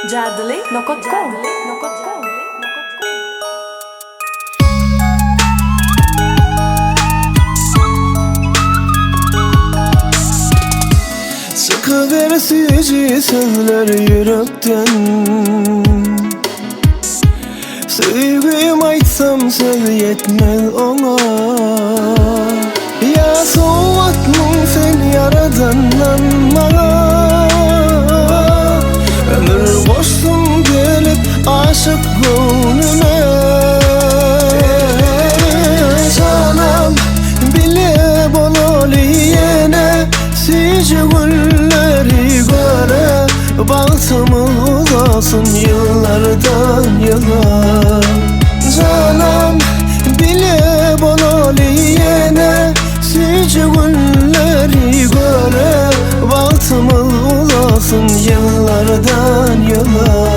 Jadli.com. Çıkıversici sözler yürekten, sevgim aytsam söz yetmez ona. Ya soğutmun sen yaradandan bana. Ömür boşsun gelip aşık gönlüme. Canım bile bol yine sizi gülleri göre. Bahtımız olsun yıllardan yıla. Canım bile bol yine sizi gülleri göre. Bahtımız olsun yıllardan yıla.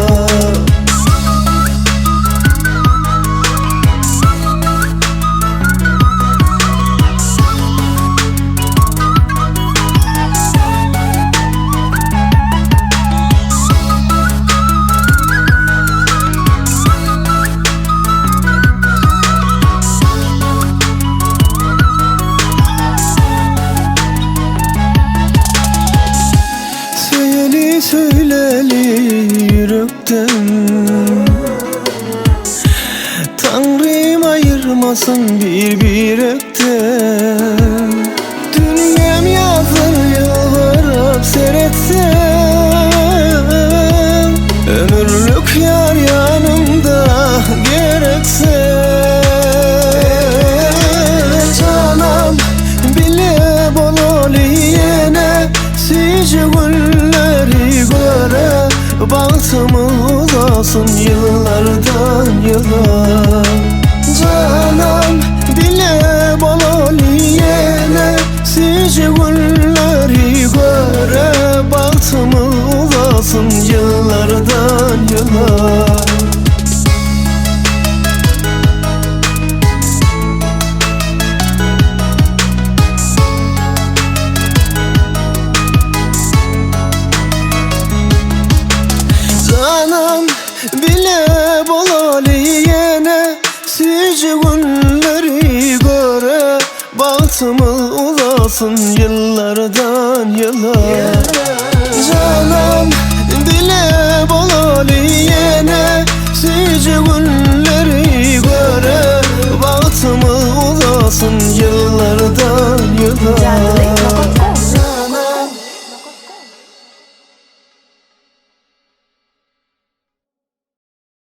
Söyleli yürekten, Tanrım ayırmasın bir ekten. Dünyam yazır yılvarıp seyretsem, ömürlük yar yanımda gerekse. Canım bile bol yine sizi gülleri göre. Bahtımız olsun yıllardan yıla. Canım bile bol yine sizi gülleri göre. Bahtımız olsun yıllardan yıla. Canım bile bol yine sizi gülleri göre. Bahtımız olsun yıllardan yıla. Canım bile bol yine sizi gülleri göre. Bahtımız olsun